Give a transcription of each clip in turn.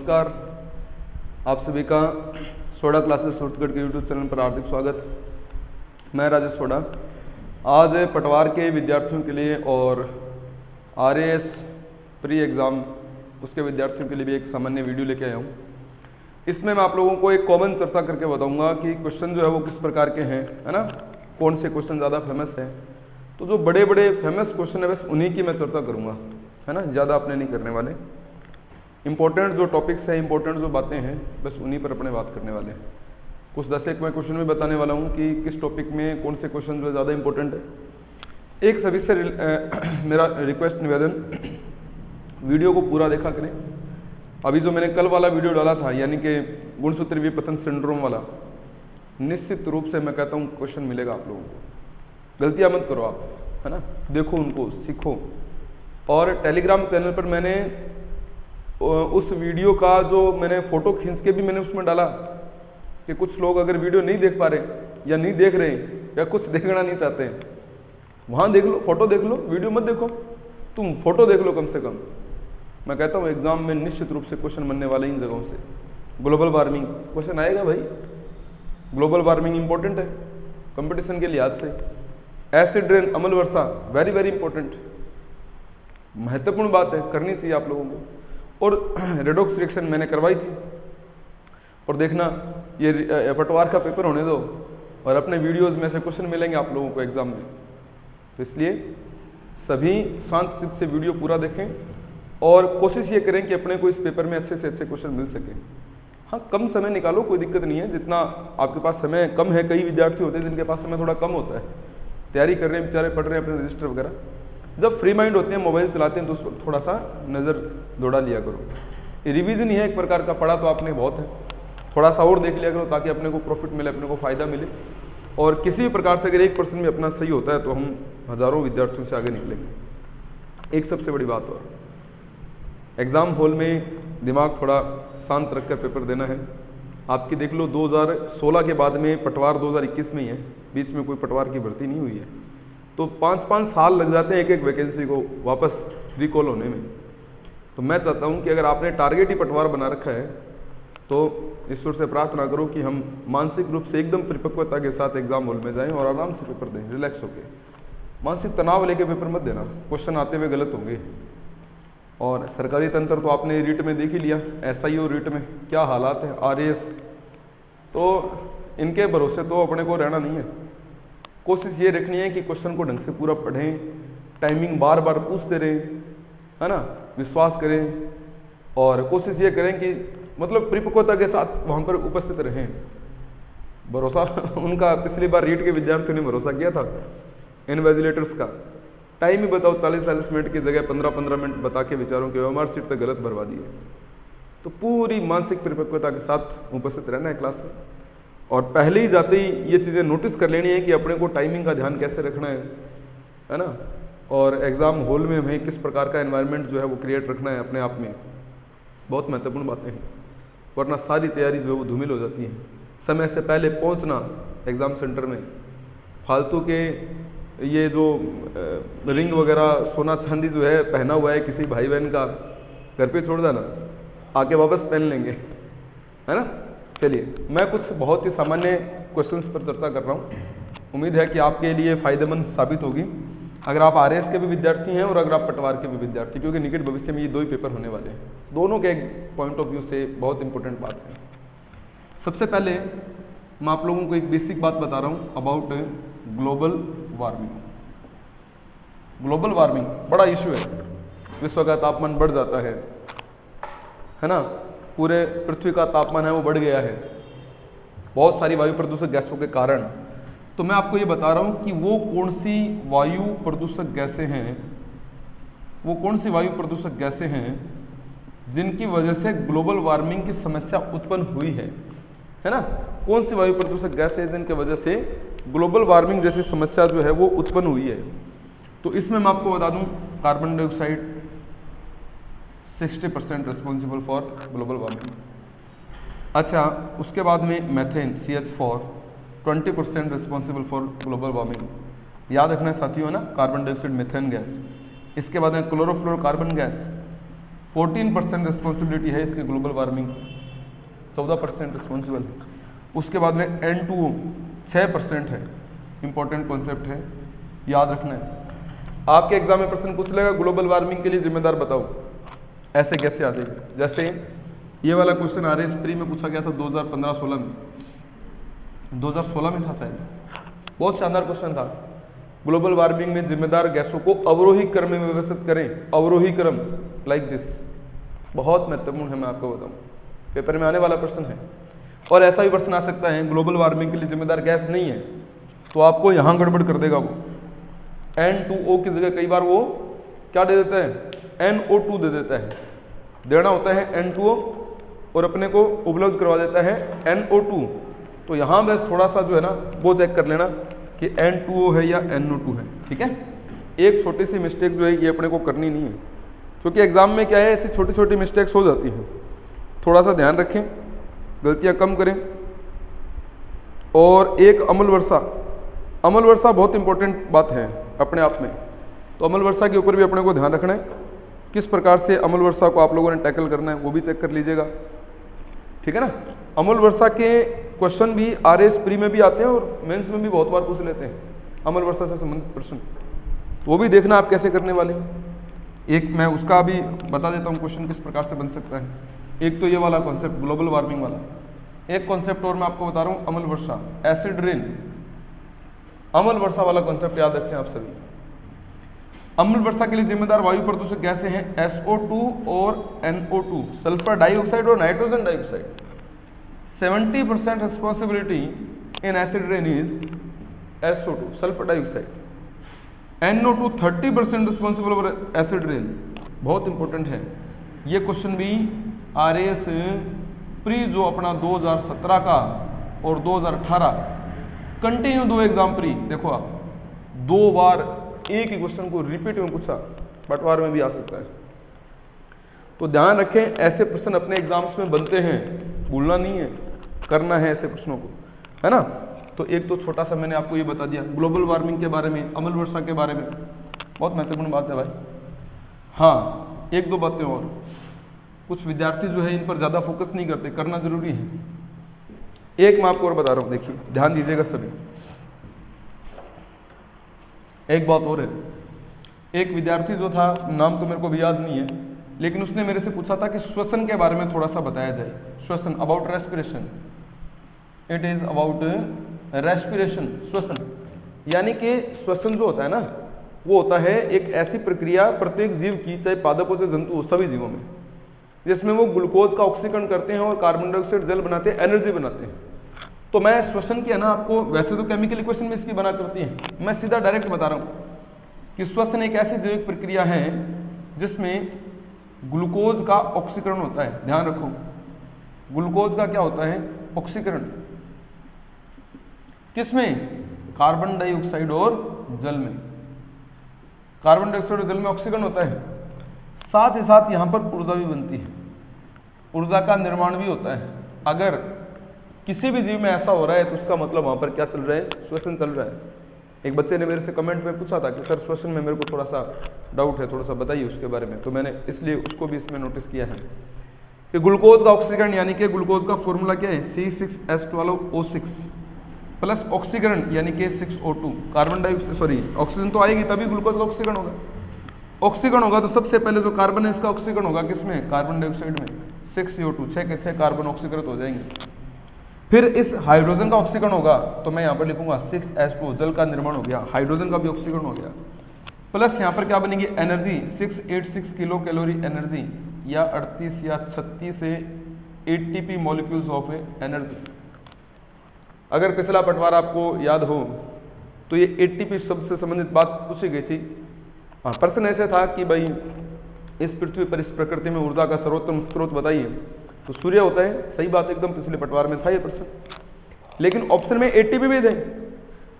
नमस्कार, आप सभी का सोडा क्लासेस सूरतगढ़ के यूट्यूब चैनल पर हार्दिक स्वागत। मैं राजेश सोडा आज पटवार के विद्यार्थियों के लिए और RAS प्री एग्ज़ाम उसके विद्यार्थियों के लिए भी एक सामान्य वीडियो लेके आया हूँ। इसमें मैं आप लोगों को एक कॉमन चर्चा करके बताऊँगा कि क्वेश्चन जो है वो किस प्रकार के हैं, है ना, कौन से क्वेश्चन ज़्यादा फेमस है। तो जो बड़े बड़े फेमस क्वेश्चन है बस उन्हीं की मैं चर्चा करूँगा, है ना, ज़्यादा अपने नहीं करने वाले। इंपॉर्टेंट जो टॉपिक्स हैं, इंपॉर्टेंट जो बातें हैं, बस उन्हीं पर अपने बात करने वाले हैं। कुछ 10 एक मैं क्वेश्चन में बताने वाला हूँ कि किस टॉपिक में कौन से क्वेश्चन जो ज़्यादा इंपॉर्टेंट है। एक सभी से मेरा रिक्वेस्ट निवेदन, वीडियो को पूरा देखा करें। अभी जो मैंने कल वाला वीडियो डाला था यानी कि गुणसूत्र विपथन सिंड्रोम वाला, निश्चित रूप से मैं कहता हूँ क्वेश्चन मिलेगा आप लोगों को। गलतियाँ मत करो आप, है ना, देखो उनको, सीखो। और टेलीग्राम चैनल पर मैंने उस वीडियो का जो मैंने फ़ोटो खींच के भी मैंने उसमें डाला कि कुछ लोग अगर वीडियो नहीं देख पा रहे या नहीं देख रहे या कुछ देखना नहीं चाहते हैं, वहाँ देख लो, फ़ोटो देख लो, वीडियो मत देखो, तुम फ़ोटो देख लो कम से कम। मैं कहता हूँ एग्ज़ाम में निश्चित रूप से क्वेश्चन बनने वाले इन जगहों से। ग्लोबल वार्मिंग क्वेश्चन आएगा भाई, ग्लोबल वार्मिंग इंपॉर्टेंट है कंपटीशन के लिहाज से। एसिड रेन, अम्ल वर्षा, वेरी वेरी इंपॉर्टेंट, महत्वपूर्ण बात है, करनी चाहिए आप लोगों को। और रेडॉक्स रिएक्शन मैंने करवाई थी। और देखना ये पटवार का पेपर होने दो और अपने वीडियोस में से क्वेश्चन मिलेंगे आप लोगों को एग्जाम में। तो इसलिए सभी शांत चित्त से वीडियो पूरा देखें और कोशिश ये करें कि अपने को इस पेपर में अच्छे से अच्छे क्वेश्चन मिल सके। हाँ, कम समय निकालो, कोई दिक्कत नहीं है। जितना आपके पास समय कम है, कई विद्यार्थी होते हैं जिनके पास समय थोड़ा कम होता है, तैयारी कर रहे हैं बेचारे, पढ़ रहे हैं अपने रजिस्टर वगैरह। जब फ्री माइंड होते हैं, मोबाइल चलाते हैं, तो उस वक्त थोड़ा सा नज़र दौड़ा लिया करो। ये रिवीजन ही है एक प्रकार का, पढ़ा तो आपने बहुत है, थोड़ा सा और देख लिया करो ताकि अपने को प्रॉफिट मिले, अपने को फ़ायदा मिले। और किसी भी प्रकार से अगर 1% भी अपना सही होता है तो हम हज़ारों विद्यार्थियों से आगे निकलेंगे। एक सबसे बड़ी बात और, एग्ज़ाम हॉल में दिमाग थोड़ा शांत रख कर पेपर देना है। आपकी देख लो 2016 के बाद में पटवार 2021 में ही है, बीच में कोई पटवार की भर्ती नहीं हुई है। तो 5-5 साल लग जाते हैं एक एक वैकेंसी को वापस रिकॉल होने में। तो मैं चाहता हूं कि अगर आपने टारगेट ही पटवार बना रखा है तो ईश्वर से प्रार्थना करो कि हम मानसिक रूप से एकदम परिपक्वता के साथ एग्जाम हॉल में जाएं और आराम से पेपर दें, रिलैक्स होके। मानसिक तनाव लेके पेपर मत देना, क्वेश्चन आते हुए गलत होंगे। और सरकारी तंत्र तो आपने रीट में देख ही लिया, SIO रीट में क्या हालात है, RAS, तो इनके भरोसे तो अपने को रहना नहीं है। कोशिश ये रखनी है कि क्वेश्चन को ढंग से पूरा पढ़ें, टाइमिंग बार बार पूछते रहें, है ना, विश्वास करें और कोशिश ये करें कि मतलब परिपक्वता के साथ वहाँ पर उपस्थित रहें। भरोसा उनका पिछली बार रीट के विद्यार्थियों ने भरोसा किया था इन्विजिलेटर्स का, टाइम ही बताओ 40-40 मिनट की जगह 15-15 मिनट बता के विचारों के OMR सीट तक गलत भरवा दिए। तो पूरी मानसिक परिपक्वता के साथ उपस्थित रहना है क्लास में। और पहले ही जाते ही ये चीज़ें नोटिस कर लेनी है कि अपने को टाइमिंग का ध्यान कैसे रखना है ना, और एग्ज़ाम हॉल में हमें किस प्रकार का एनवायरनमेंट जो है वो क्रिएट रखना है अपने आप में। बहुत महत्वपूर्ण बातें हैं, वरना सारी तैयारी जो है वो धूमिल हो जाती है। समय से पहले पहुंचना एग्ज़ाम सेंटर में, फालतू के ये जो रिंग वगैरह सोना चांदी जो है पहना हुआ है किसी भाई बहन का, घर पे छोड़ देना, आके वापस पहन लेंगे, है ना। चलिए, मैं कुछ बहुत ही सामान्य क्वेश्चंस पर चर्चा कर रहा हूँ, उम्मीद है कि आपके लिए फ़ायदेमंद साबित होगी अगर आप RAS के भी विद्यार्थी हैं और अगर आप पटवार के भी विद्यार्थी, क्योंकि निकट भविष्य में ये 2 ही पेपर होने वाले हैं। दोनों के पॉइंट ऑफ व्यू से बहुत इंपॉर्टेंट बात है। सबसे पहले मैं आप लोगों को एक बेसिक बात बता रहा हूँ about global warming. Global warming बड़ा इशू है, विश्व का तापमान बढ़ जाता है ना, पूरे पृथ्वी का तापमान है वो बढ़ गया है बहुत सारी वायु प्रदूषक गैसों के कारण। तो मैं आपको ये बता रहा हूँ कि वो कौन सी वायु प्रदूषक गैसें हैं, वो कौन सी वायु प्रदूषक गैसें हैं जिनकी वजह से ग्लोबल वार्मिंग की समस्या उत्पन्न हुई है ना। कौन सी वायु प्रदूषक गैसें हैं जिनकी वजह से ग्लोबल वार्मिंग जैसी समस्या जो है वो उत्पन्न हुई है। तो इसमें मैं आपको बता दूँ, carbon dioxide 60% responsible for global warming. अच्छा, उसके बाद में methane CH4 20% responsible for global warming. याद रखना है साथियों, ना, कार्बन डाइऑक्साइड, मीथेन गैस। इसके बाद में क्लोरोफ्लोरोकार्बन गैस 14% रिस्पॉन्सिबिलिटी है इसके ग्लोबल वार्मिंग, 14% रिस्पॉन्सिबल है। उसके बाद में N2O 6% है। इंपॉर्टेंट कॉन्सेप्ट है, याद रखना है। आपके एग्जाम में प्रश्न पूछ लेगा ग्लोबल वार्मिंग के लिए जिम्मेदार बताओ, ऐसे कैसे आ जाएगी। जैसे ये वाला क्वेश्चन RS प्री में पूछा गया था 2015-16 में, 2016 में था शायद, बहुत शानदार क्वेश्चन था। ग्लोबल वार्मिंग में जिम्मेदार गैसों को अवरोही क्रम में व्यवस्थित करें, अवरोही क्रम लाइक दिस, बहुत महत्वपूर्ण है, मैं आपको बताऊं, पेपर में आने वाला प्रश्न है। और ऐसा भी प्रश्न आ सकता है ग्लोबल वार्मिंग के लिए जिम्मेदार गैस नहीं है तो आपको यहाँ गड़बड़ कर देगा वो, N2O की जगह कई बार वो क्या दे देता है, NO2 दे देता है। देना होता है N2O और अपने को उपलब्ध करवा देता है NO2। तो यहाँ बस थोड़ा सा जो है ना वो चेक कर लेना कि N2O है या NO2 है, ठीक है। एक छोटी सी मिस्टेक जो है ये अपने को करनी नहीं है, क्योंकि एग्जाम में क्या है ऐसी छोटी छोटी मिस्टेक्स हो जाती हैं। थोड़ा सा ध्यान रखें, गलतियाँ कम करें। और एक अमल वर्षा, अमल वर्षा बहुत इंपॉर्टेंट बात है अपने आप में, तो अमल वर्षा के ऊपर भी अपने को ध्यान रखना है। किस प्रकार से अमल वर्षा को आप लोगों ने टैकल करना है वो भी चेक कर लीजिएगा, ठीक है ना। अमल वर्षा के क्वेश्चन भी RS प्री में भी आते हैं और मेंस में भी बहुत बार पूछ लेते हैं अमल वर्षा से संबंधित प्रश्न, वो भी देखना आप कैसे करने वाले हैं। एक मैं उसका भी बता देता हूँ क्वेश्चन किस प्रकार से बन सकता है। एक तो ये वाला कॉन्सेप्ट ग्लोबल वार्मिंग वाला, एक कॉन्सेप्ट और मैं आपको बता रहा हूँ अमल वर्षा, एसिड रेन। अमल वर्षा वाला कॉन्सेप्ट याद रखें आप सभी। अम्ल वर्षा के लिए जिम्मेदार वायु प्रदूषक गैसें हैं SO2 और NO2, सल्फर डाइऑक्साइड और nitrogen dioxide. 70% responsibility in acid rain is SO2, sulphur dioxide. NO2 30% responsible for acid rain, बहुत इंपॉर्टेंट है ये क्वेश्चन भी। RS प्री जो अपना 2017 का और 2018 कंटिन्यू 2 एग्जाम प्री, देखो आप 2 बार एक ही क्वेश्चन को रिपीट में पूछा, बंटवार में भी आ सकता है। तो ध्यान रखें ऐसे प्रश्न अपने एग्जाम्स में बनते हैं, भूलना नहीं है, करना है ऐसे प्रश्नों को, है ना। तो एक तो छोटा सा मैंने आपको ये बता दिया ग्लोबल वार्मिंग के बारे में, अमल वर्षा के बारे में, बहुत महत्वपूर्ण बात है भाई। हाँ, 1-2 बातें और, कुछ विद्यार्थी जो है इन पर ज़्यादा फोकस नहीं करते, करना जरूरी है। एक मैं आपको और बता रहा हूँ, देखिए ध्यान दीजिएगा सभी। एक बात और है, एक विद्यार्थी जो था, नाम तो मेरे को भी याद नहीं है, लेकिन उसने मेरे से पूछा था कि श्वसन के बारे में थोड़ा सा बताया जाए। श्वसन, about respiration, it is about respiration, श्वसन। यानी कि श्वसन जो होता है ना, वो होता है एक ऐसी प्रक्रिया प्रत्येक जीव की, चाहे पादप हो चाहे जंतु हो, सभी जीवों में, जिसमें वो ग्लूकोज का ऑक्सीकरण करते हैं और कार्बन डाइऑक्साइड जल बनाते हैं, एनर्जी बनाते हैं। तो मैं श्वसन की है ना आपको, वैसे तो केमिकल इक्वेशन में इसकी बना करती है, मैं सीधा डायरेक्ट बता रहा हूँ कि श्वसन एक ऐसी जैविक प्रक्रिया है जिसमें ग्लूकोज का ऑक्सीकरण होता है। ध्यान रखो, ग्लूकोज का क्या होता है, ऑक्सीकरण। किसमें, कार्बन डाइऑक्साइड और जल में। कार्बन डाइऑक्साइड और जल में ऑक्सीकरण होता है, साथ ही साथ यहाँ पर ऊर्जा भी बनती है, ऊर्जा का निर्माण भी होता है। अगर किसी भी जीव में ऐसा हो रहा है तो उसका मतलब वहाँ पर क्या चल रहा है, श्वसन चल रहा है। एक बच्चे ने मेरे से कमेंट में पूछा था कि सर श्वसन में मेरे को थोड़ा सा डाउट है, थोड़ा सा बताइए उसके बारे में, तो मैंने इसलिए उसको भी इसमें नोटिस किया है कि ग्लूकोज का ऑक्सीकरण, यानी कि ग्लूकोज का फॉर्मूला क्या है, C6H12O6 प्लस ऑक्सीकरण यानी कि 6O2। Carbon dioxide, sorry oxygen तो आएगी तभी ग्लूकोज का ऑक्सीकरण होगा। ऑक्सीकरण होगा तो सबसे पहले जो कार्बन है इसका ऑक्सीकरण होगा किसमें, कार्बन डाइऑक्साइड में, 6CO2, 6 के 6 कार्बन ऑक्सीकृत हो जाएंगे। फिर इस हाइड्रोजन का ऑक्सीकरण होगा तो मैं यहाँ पर लिखूंगा 6H2, जल का निर्माण हो गया, हाइड्रोजन का भी ऑक्सीकरण हो गया। प्लस यहाँ पर क्या बनेगी, एनर्जी 686 किलो कैलोरी एनर्जी, या 38 या 36 से ATP मॉलिक्यूल्स ऑफ एनर्जी। अगर पिछला पटवार आपको याद हो तो ये ATP शब्द से संबंधित बात पूछी गई थी। हाँ, प्रश्न ऐसे था कि भाई इस पृथ्वी पर, इस प्रकृति में ऊर्जा का सर्वोत्तम स्रोत बताइए, तो सूर्य होता है। सही बात, एकदम पिछले पटवार में था ये प्रश्न, लेकिन ऑप्शन में ATP भी थे।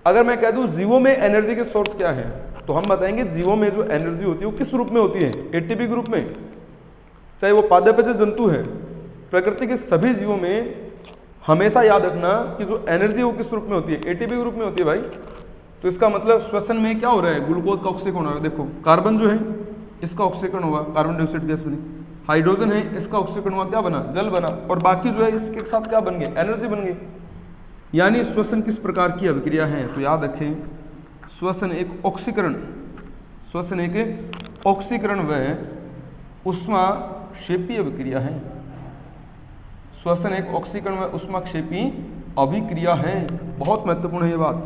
अगर मैं कह दूं जीवों में एनर्जी के सोर्स क्या है, तो हम बताएंगे जीवों में जो एनर्जी होती है वो किस रूप में होती है, ATP ग्रुप में। चाहे वो पादप है, जंतु है, प्रकृति के सभी जीवों में हमेशा याद रखना कि जो एनर्जी वो किस रूप में होती है, ATP ग्रुप में होती है भाई। तो इसका मतलब श्वसन में क्या हो रहा है, ग्लूकोज का ऑक्सीकरण हो रहा है। देखो कार्बन जो है इसका ऑक्सीकरण होगा, कार्बन डाइऑक्साइड गैस बनी, हाइड्रोजन है, इसका ऑक्सीकरण हुआ, क्या बना, जल बना, और बाकी जो है इसके साथ क्या बन गए, एनर्जी बन गई। यानी श्वसन किस प्रकार की अभिक्रिया है, तो याद रखें श्वसन एक ऑक्सीकरण, श्वसन एक ऑक्सीकरण व ऊष्माक्षेपी अभिक्रिया है। श्वसन एक ऑक्सीकरण व ऊष्माक्षेपी अभिक्रिया है। बहुत महत्वपूर्ण है ये बात।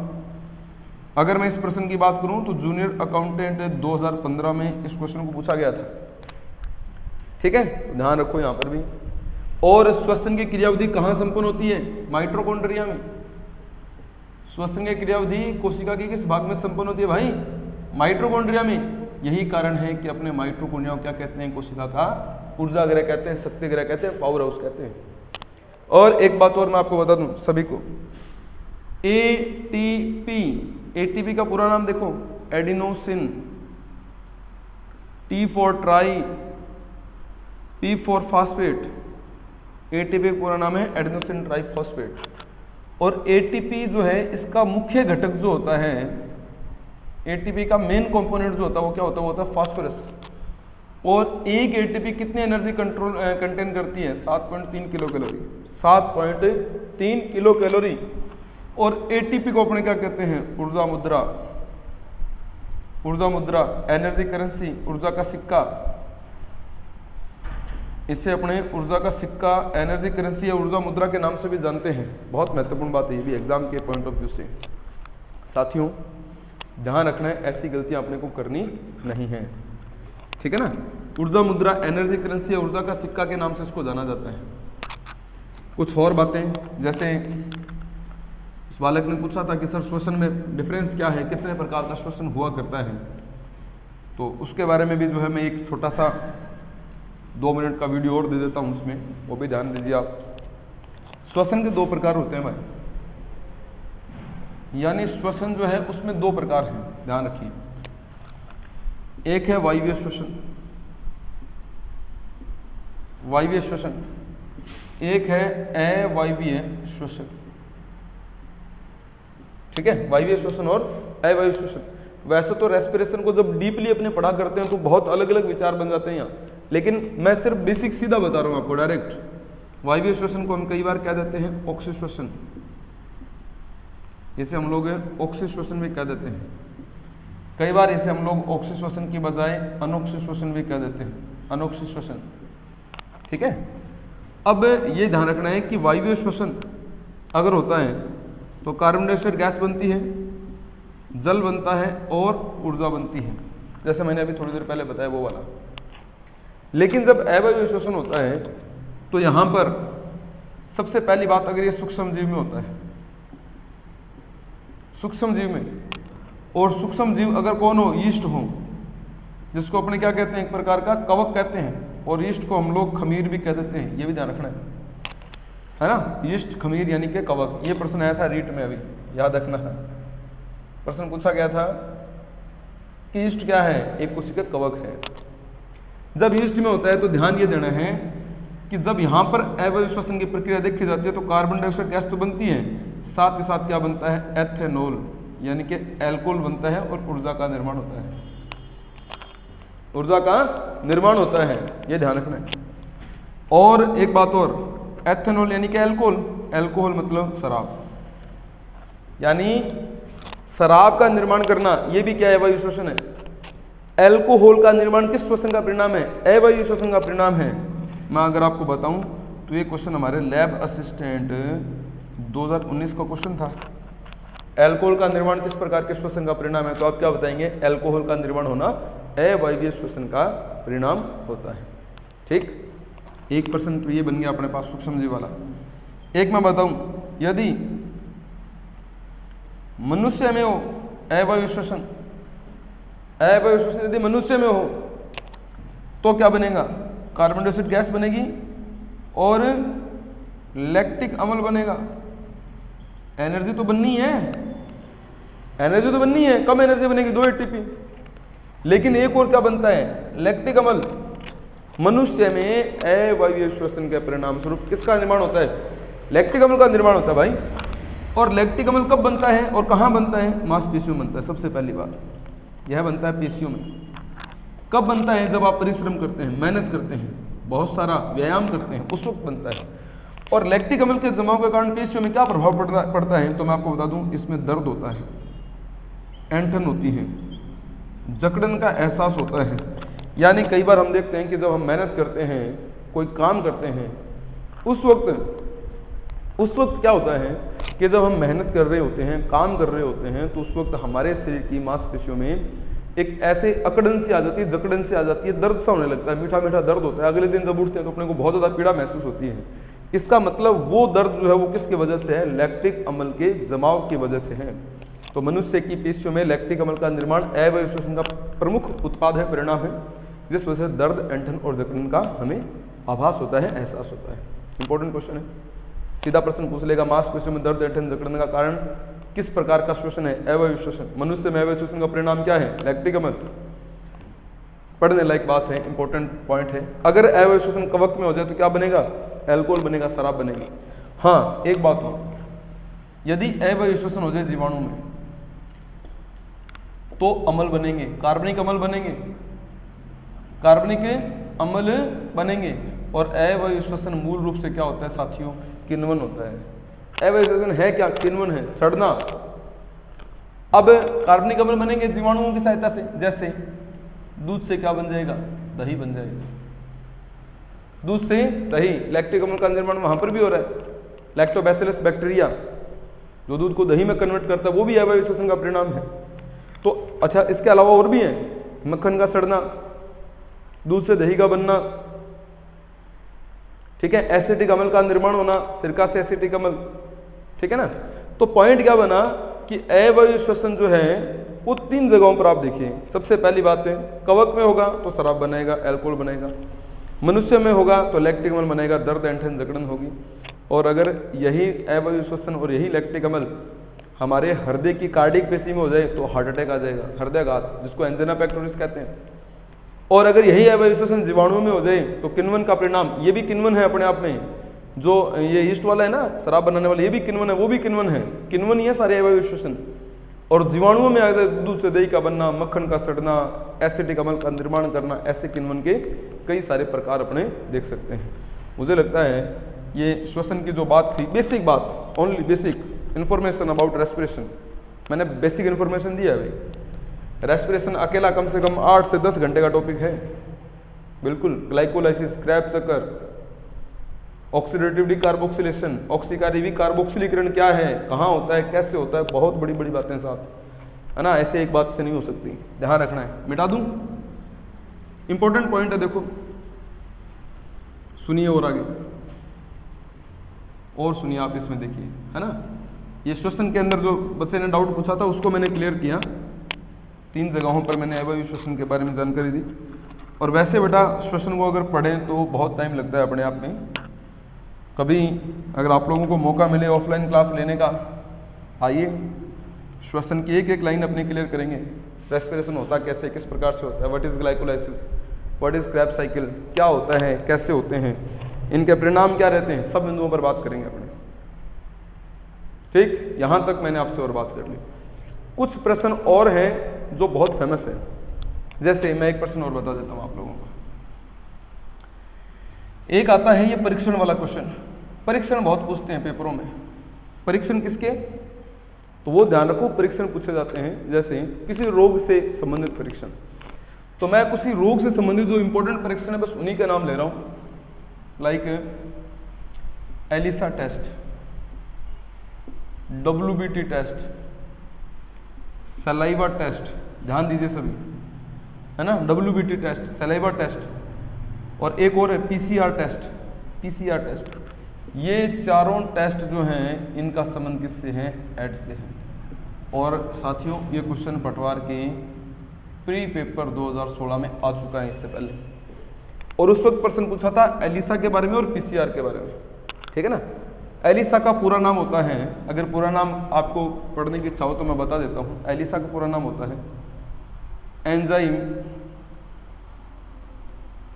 अगर मैं इस प्रश्न की बात करूं तो जूनियर अकाउंटेंट 2015 में इस क्वेश्चन को पूछा गया था। ठीक है, तो ध्यान रखो यहां पर भी। और श्वसन की क्रियाविधि कहां संपन्न होती है, माइटोकॉन्ड्रिया में। श्वसन की क्रियाविधि कोशिका के किस भाग में संपन्न होती है भाई, माइटोकॉन्ड्रिया में। यही कारण है कि अपने माइटोकॉन्ड्रिया को क्या कहते हैं, कोशिका का ऊर्जा गृह कहते हैं, शक्ति गृह कहते हैं, पावर हाउस कहते हैं। और एक बात और मैं आपको बता दूं सभी को, एटीपी, एटीपी का पूरा नाम देखो, adenosine, T for try, P for phosphate. ATP का पूरा नाम है एडिनोसिन ट्राइफॉस्फेट। और एटीपी जो है इसका मुख्य घटक जो होता है, एटीपी का मेन कंपोनेंट जो होता है वो क्या होता है, वो होता है फास्फोरस। और एक एटीपी कितनी एनर्जी कंटेन करती है, 7.3 किलो कैलोरी, 7.3 किलो कैलोरी। और एटीपी को अपने क्या कहते हैं, ऊर्जा मुद्रा, ऊर्जा मुद्रा, एनर्जी करेंसी, ऊर्जा का सिक्का। इसे अपने ऊर्जा का सिक्का, एनर्जी करेंसी या ऊर्जा मुद्रा के नाम से भी जानते हैं। बहुत महत्वपूर्ण बात है ये भी एग्जाम के पॉइंट ऑफ व्यू से। साथियों ध्यान रखना है, ऐसी गलतियां अपने को करनी नहीं है, ठीक है ना। ऊर्जा मुद्रा, एनर्जी करेंसी या ऊर्जा का सिक्का के नाम से इसको जाना जाता है। कुछ और बातें, जैसे उस बालक ने पूछा था कि सर श्वसन में डिफरेंस क्या है, कितने प्रकार का श्वसन हुआ करता है, तो उसके बारे में भी जो है मैं एक छोटा सा 2 मिनट का वीडियो और दे देता हूँ, उसमें वो भी ध्यान दीजिए आप। श्वसन के 2 प्रकार होते हैं भाई, यानी श्वसन जो है उसमें 2 प्रकार हैं, ध्यान रखिए। एक है वायवीय श्वसन, वायवीय श्वसन, एक है अवायवीय श्वसन। ठीक है, वायवीय श्वसन और अवायवीय श्वसन। वैसे तो रेस्पिरेशन को जब डीपली अपने पढ़ा करते हैं तो बहुत अलग अलग विचार बन जाते हैं यहाँ, लेकिन मैं सिर्फ बेसिक सीधा बता रहा हूँ आपको डायरेक्ट। वायवीय श्वसन को हम कई बार कह देते हैं ऑक्सीश्वसन, इसे हम लोग ऑक्सीश्वसन भी कह देते हैं। कई बार इसे हम लोग ऑक्सीश्वसन की बजाय अनऑक्सीश्वसन भी कह देते हैं, अनऑक्सीश्वसन। ठीक है, अब ये ध्यान रखना है कि वायवीय श्वसन अगर होता है तो कार्बन डाइऑक्साइड गैस बनती है, जल बनता है और ऊर्जा बनती है, जैसे मैंने अभी थोड़ी देर पहले बताया वो वाला। लेकिन जब अवायवीय श्वसन होता है तो यहाँ पर सबसे पहली बात, अगर ये सूक्ष्म जीव में होता है, सूक्ष्म जीव में, और सूक्ष्म जीव अगर कौन हो, यीस्ट हो, जिसको अपने क्या कहते हैं, एक प्रकार का कवक कहते हैं, और यीस्ट को हम लोग खमीर भी कह देते हैं, ये भी ध्यान रखना है ना। यीस्ट, खमीर यानी कि कवक। ये प्रश्न आया था रीट में, अभी याद रखना है। प्रश्न पूछा गया था कि यीस्ट क्या है, एक कोशिका कवक है। जब यीस्ट में होता है तो ध्यान ये देना है कि जब यहाँ पर अवायवीय श्वसन की प्रक्रिया देखी जाती है तो कार्बन डाइऑक्साइड गैस तो बनती है, साथ ही साथ क्या बनता है, एथेनॉल यानी कि एल्कोहल बनता है और ऊर्जा का निर्माण होता है, ऊर्जा का निर्माण होता है, ये ध्यान रखना है। और एक बात और, एथेनॉल यानी कि अल्कोहल, अल्कोहल मतलब शराब, यानी शराब का निर्माण करना, ये भी क्या है, अवायवीय श्वसन है। अल्कोहल का निर्माण किस श्वसन का परिणाम है, अवायवीय श्वसन का परिणाम है। मैं अगर आपको बताऊं तो ये क्वेश्चन हमारे लैब असिस्टेंट 2019 का क्वेश्चन था। अल्कोहल का निर्माण किस प्रकार के श्वसन का परिणाम है, तो आप क्या बताएंगे, अल्कोहल का निर्माण होना अवायवीय श्वसन का परिणाम होता है। ठीक, 1% तो ये बन गया अपने पास सूक्ष्म जीव वाला। एक मैं बताऊं, यदि मनुष्य में हो अवायवीय श्वसन, अवायवीय श्वसन यदि मनुष्य में हो तो क्या बनेगा, कार्बन डाइऑक्साइड गैस बनेगी और लैक्टिक अम्ल बनेगा। एनर्जी तो बननी है, एनर्जी तो बननी है, कम एनर्जी बनेगी, 2 एटीपी। लेकिन एक और क्या बनता है, लैक्टिक अम्ल। मनुष्य में अवायवीय श्वसन के परिणाम स्वरूप किसका निर्माण होता है, लैक्टिक अम्ल का निर्माण होता है भाई। और लैक्टिक अम्ल कब बनता है और कहाँ बनता है, मांसपेशियों में बनता है। सबसे पहली बात यह बनता है पेशियों में। कब बनता है, जब आप परिश्रम करते हैं, मेहनत करते हैं, बहुत सारा व्यायाम करते हैं, उस वक्त बनता है। और लैक्टिक अम्ल के जमाव के कारण पेशियों में क्या प्रभाव पड़ता है, तो मैं आपको बता दूं, इसमें दर्द होता है, ऐंठन होती है, जकड़न का एहसास होता है। यानी कई बार हम देखते हैं कि जब हम मेहनत करते हैं, कोई काम करते हैं, उस वक्त क्या होता है कि जब हम मेहनत कर रहे होते हैं, काम कर रहे होते हैं, तो उस वक्त हमारे शरीर की मांसपेशियों में एक ऐसे अकड़न सी आ जाती है, जकड़न सी आ जाती है, दर्द सा होने लगता है, मीठा मीठा दर्द होता है। अगले दिन जब उठते हैं तो अपने को बहुत ज़्यादा पीड़ा महसूस होती है। इसका मतलब वो दर्द जो है वो किसकी वजह से है, लैक्टिक अम्ल के जमाव की वजह से है। तो मनुष्य की पेशियों में लैक्टिक अम्ल का निर्माण अवायवीय श्वसन का प्रमुख उत्पाद है, परिणाम है, जिस वजह से दर्द, ऐंठन और जकड़न का हमें आभास होता है, एहसास होता है। इंपॉर्टेंट क्वेश्चन है, सीधा प्रश्न पूछ लेगा, मांसपेशियों में दर्द, ऐंठन, जकड़न का कारण किस प्रकार का श्वसन है, अवायवीय श्वसन। मनुष्य में अवायवीय श्वसन का परिणाम क्या है, लैक्टिक अम्ल। पढ़ने लायक बात है, इंपॉर्टेंट पॉइंट है। अगर अवायवीय श्वसन कवक में हो जाए तो क्या बनेगा, अल्कोहल बनेगा, शराब बनेगी। हाँ, एक बात हो, यदि अवायवीय श्वसन हो जाए जीवाणु में तो अम्ल बनेंगे, कार्बनिक अम्ल बनेंगे, कार्बनिक अम्ल बनेंगे। और अवायवीय श्वसन मूल रूप से क्या होता है साथियों, किण्वन होता है। अवायवीय श्वसन है क्या, किण्वन है, सड़ना। अब कार्बनिक अम्ल बनेंगे जीवाणुओं की सहायता से, जैसे दूध से क्या बन जाएगा, दही बन जाएगा, दूध से दही। लैक्टिक अम्ल का निर्माण वहां पर भी हो रहा है, लैक्टोबैसिलस बैक्टीरिया जो दूध को दही में कन्वर्ट करता है, वो भी अवायवीय श्वसन का परिणाम है। तो अच्छा, इसके अलावा और भी है, मक्खन का सड़ना, दूध से दही का बनना, ठीक है, एसिटिक अम्ल का निर्माण होना, सिरका से एसिटिक अम्ल, ठीक है ना। तो पॉइंट क्या बना कि अवायवीय श्वसन जो है वो 3 जगहों पर आप देखिए। सबसे पहली बात है, कवक में होगा तो शराब बनेगा, अल्कोहल बनेगा, मनुष्य में होगा तो लैक्टिक अम्ल बनेगा, दर्द, ऐंठन, जकड़न होगी। और अगर यही अवायवीय श्वसन और यही लैक्टिक अम्ल हमारे हृदय की कार्डिक पेशी में हो जाए तो हार्ट अटैक आ जाएगा, हृदयाघात, जिसको एंजाइना पेक्टोरिस कहते हैं। और अगर यही अवायवीय श्वसन जीवाणुओं में हो जाए तो किण्वन का परिणाम, ये भी किण्वन है अपने आप में, जो ये ईस्ट वाला है ना, शराब बनाने वाला, ये भी किण्वन है, वो भी किण्वन है, किण्वन ही है सारे अवायवीय श्वसन। और जीवाणुओं में आ जाए, दूध से दही का बनना, मक्खन का सड़ना, एसिटिक अम्ल का निर्माण करना, ऐसे किण्वन के कई सारे प्रकार अपने देख सकते हैं। मुझे लगता है ये श्वसन की जो बात थी, बेसिक बात, only basic information about respiration, मैंने बेसिक इन्फॉर्मेशन दिया है भाई। रेस्पिरेशन अकेला कम से कम 8 से 10 घंटे का टॉपिक है, बिल्कुल। ग्लाइकोलाइसिस, क्रैब चक्कर, ऑक्सीडेटिव डिकार्बोक्सिलेशन, ऑक्सीकारी विकार्बोक्सिलीकरण क्या है, कहाँ होता है, कैसे होता है, बहुत बड़ी बड़ी बातें साथ, है ना। ऐसे एक बात से नहीं हो सकती, ध्यान रखना है। मिटा दूं, इंपॉर्टेंट पॉइंट है, देखो सुनिए और आगे और सुनिए आप, इसमें देखिए, है ना। ये श्वसन के अंदर जो बच्चे ने डाउट पूछा था उसको मैंने क्लियर किया, 3 जगहों पर मैंने अवायवीय श्वसन के बारे में जानकारी दी। और वैसे बेटा श्वसन को अगर पढ़ें तो बहुत टाइम लगता है अपने आप में। कभी अगर आप लोगों को मौका मिले ऑफलाइन क्लास लेने का, आइए, श्वसन की एक एक लाइन अपनी क्लियर करेंगे। रेस्पिरेशन होता कैसे, किस प्रकार से होता है, what is glycolysis, what is Krebs cycle, क्या होता है, कैसे होते हैं, इनके परिणाम क्या रहते हैं, सब बिंदुओं पर बात करेंगे अपने। ठीक, यहां तक मैंने आपसे और बात कर ली। कुछ प्रश्न और हैं जो बहुत फेमस है, जैसे मैं एक प्रश्न और बता देता हूं आप लोगों को। एक आता है ये परीक्षण वाला क्वेश्चन, परीक्षण बहुत पूछते हैं पेपरों में। परीक्षण किसके, तो वो ध्यान रखो, परीक्षण पूछे जाते हैं जैसे किसी रोग से संबंधित परीक्षण। तो मैं किसी रोग से संबंधित जो इंपॉर्टेंट परीक्षण है बस उन्हीं का नाम ले रहा हूं, like ELISA test, WBT test, saliva test, ध्यान दीजिए सभी, है ना। WBT टेस्ट, सलाइवा टेस्ट, और एक और है PCR टेस्ट, PCR टेस्ट। ये चारों टेस्ट जो हैं इनका संबंध किससे है, एड से है। और साथियों ये क्वेश्चन पटवार के प्री पेपर 2016 में आ चुका है इससे पहले, और उस वक्त प्रश्न पूछा था एलिसा के बारे में और PCR के बारे में, ठीक है ना। एलिसा का पूरा नाम होता है, अगर पूरा नाम आपको पढ़ने की इच्छा हो तो मैं बता देता हूँ। एलिसा का पूरा नाम होता है एंजाइम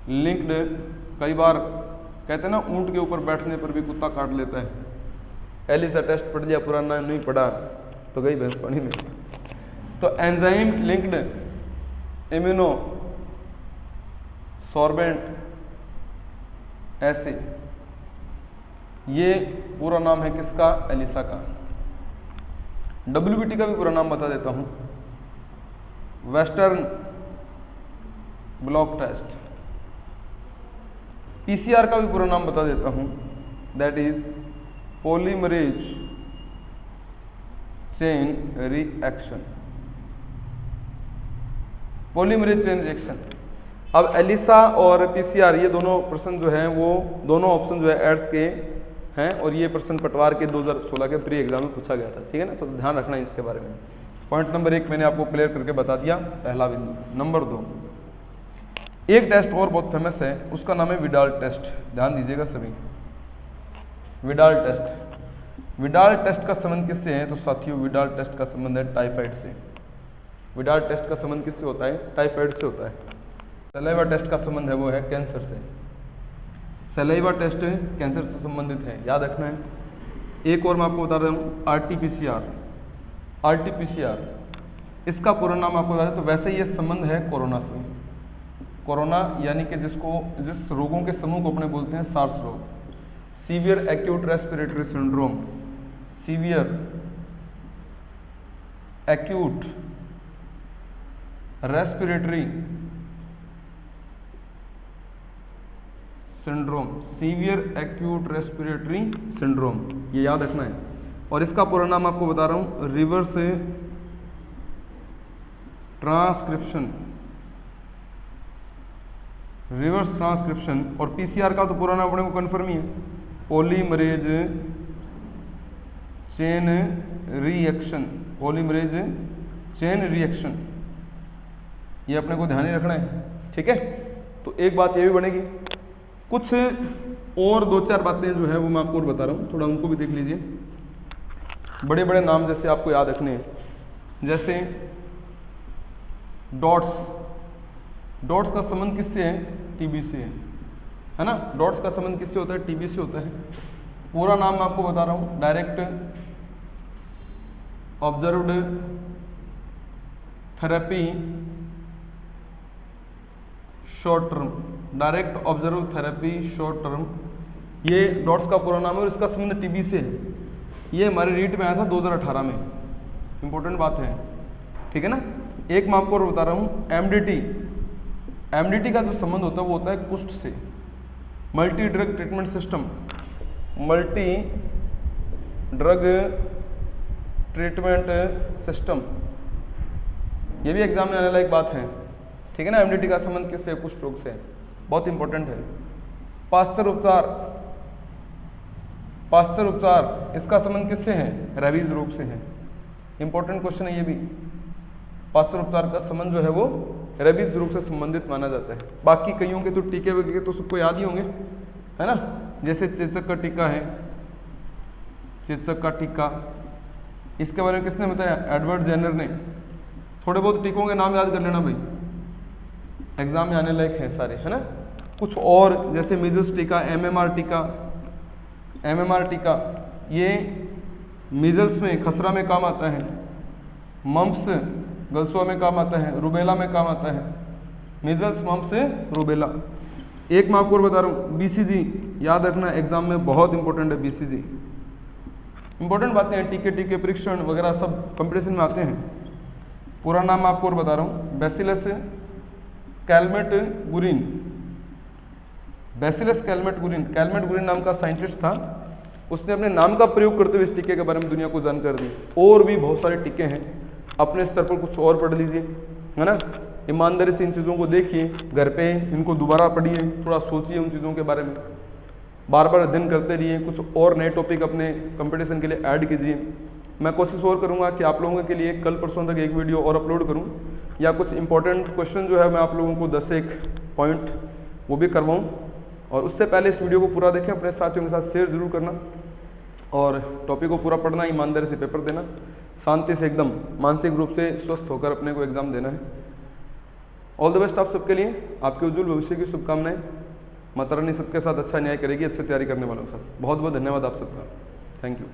लिंक्ड, कई बार कहते हैं ना ऊंट के ऊपर बैठने पर भी कुत्ता काट लेता है। एलिसा टेस्ट पढ़ लिया, पूरा नाम नहीं पढ़ा तो गई भैंस पानी में। तो एंजाइम लिंक्ड इम्यूनो सॉर्बेंट ऐसे, ये पूरा नाम है किसका? एलिसा का। WBT का भी पूरा नाम बता देता हूँ, वेस्टर्न ब्लॉट टेस्ट। PCR का भी पूरा नाम बता देता हूँ, that is polymerase chain reaction. Polymerase chain reaction. अब एलिसा और PCR ये दोनों प्रश्न जो हैं वो दोनों ऑप्शन जो है एड्स के हैं, और ये प्रश्न पटवार के 2016 के प्री एग्जाम में पूछा गया था, ठीक है ना। तो ध्यान रखना है इसके बारे में। पॉइंट नंबर 1 मैंने आपको क्लियर करके बता दिया, पहला बिंदु। नंबर 2, एक टेस्ट और बहुत फेमस है, उसका नाम है विडाल टेस्ट। ध्यान दीजिएगा सभी, विडाल टेस्ट। विडाल टेस्ट का संबंध किससे है? तो साथियों विडाल टेस्ट का संबंध है टाइफाइड से। विडाल टेस्ट का संबंध किससे होता है? टाइफाइड से होता है। सलाइवा टेस्ट का संबंध है वो है कैंसर से। सलाइवा टेस्ट कैंसर से संबंधित है, याद रखना है। एक और मैं आपको बता रहा हूँ, RT-PCR। RT-PCR इसका पूरा नाम आपको बता दें तो वैसे ये संबंध है कोरोना से। कोरोना यानी कि जिस रोगों के समूह को अपने बोलते हैं सार्स रोग, severe acute respiratory syndrome, severe acute respiratory syndrome, severe acute respiratory syndrome, ये याद रखना है। और इसका पूरा नाम आपको बता रहा हूँ, रिवर्स ट्रांसक्रिप्शन, रिवर्स ट्रांसक्रिप्शन। और PCR का तो पूरा नाम अपने को कन्फर्म ही है, polymerase chain reaction, polymerase chain reaction, ये अपने को ध्यान ही रखना है, ठीक है। तो एक बात ये भी बनेगी, कुछ और 2-4 बातें जो है वो मैं आपको और बता रहा हूँ, थोड़ा उनको भी देख लीजिए। बड़े बड़े नाम जैसे आपको याद रखने हैं, जैसे डॉट्स। डॉट्स का संबंध किससे है? TB से है ना। डॉट्स का संबंध किससे होता है? TB से होता है। पूरा नाम मैं आपको बता रहा हूँ, direct observed therapy short term, direct observe therapy short term, ये डॉट्स का पूरा नाम है और इसका संबंध TB से है। ये हमारे रीट में आया था 2018 में, इंपॉर्टेंट बात है, ठीक है ना। एक मैं आपको और बता रहा हूँ, MDT। MDT का जो संबंध होता है वो होता है कुष्ठ से, multi drug treatment system, multi drug treatment system, ये भी एग्जाम में आने लायक बात है, ठीक है ना। MDT का संबंध किससे? कुष्ठ रोग से, बहुत इंपॉर्टेंट है। पाश्चर उपचार, पाश्चर उपचार इसका संबंध किससे है? रेबीज रोग से है, इंपॉर्टेंट क्वेश्चन है ये भी। पाश्चर उपचार का संबंध जो है वो रेबीज रोग से संबंधित माना जाता है। बाकी कईयों के तो टीके वगैरह तो सबको याद ही होंगे, है ना। जैसे चेचक का टीका है, चेचक का टीका, इसके बारे में किसने बताया? एडवर्ड जेनर ने। थोड़े बहुत टीकों के नाम याद कर लेना भाई, एग्जाम में आने लायक है सारे, है ना। कुछ और जैसे मीजल्स टीका, MMR टीका। MMR टीका ये मीजल्स में, खसरा में काम आता है, मम्प्स गलसुआ में काम आता है, रूबेला में काम आता है। Measles, mumps, rubella. एक मैं आपको बता रहा हूँ, BCG याद रखना, एग्जाम में बहुत इंपॉर्टेंट है BCG। इंपॉर्टेंट बातें हैं, टीके परीक्षण वगैरह सब कंपटीशन में आते हैं। पूरा नाम मैं आपको और बता रहा हूँ, bacillus Calmette-Guerin. Bacillus Calmette-Guerin, Calmette-Guerin नाम का साइंटिस्ट था, उसने अपने नाम का प्रयोग करते हुए इस टीके के बारे में दुनिया को जानकारी दी। और भी बहुत सारे टीके हैं, अपने स्तर पर कुछ और पढ़ लीजिए, है ना। ईमानदारी से इन चीज़ों को देखिए, घर पे इनको दोबारा पढ़िए, थोड़ा सोचिए उन चीज़ों के बारे में, बार बार अध्ययन करते रहिए, कुछ और नए टॉपिक अपने कंपटीशन के लिए ऐड कीजिए। मैं कोशिश और करूँगा कि आप लोगों के लिए कल परसों तक एक वीडियो और अपलोड करूँ, या कुछ इंपॉर्टेंट क्वेश्चन जो है मैं आप लोगों को 10 से 1 पॉइंट वो भी करवाऊँ। और उससे पहले इस वीडियो को पूरा देखें, अपने साथियों के साथ शेयर जरूर करना, और टॉपिक को पूरा पढ़ना, ईमानदारी से पेपर देना, शांति से एकदम मानसिक रूप से स्वस्थ होकर अपने को एग्जाम देना है। ऑल द बेस्ट आप सबके लिए, आपके उज्जवल भविष्य की शुभकामनाएं। माता रानी सबके साथ अच्छा न्याय करेगी, अच्छी तैयारी करने वालों के साथ। बहुत बहुत धन्यवाद आप सबका, थैंक यू।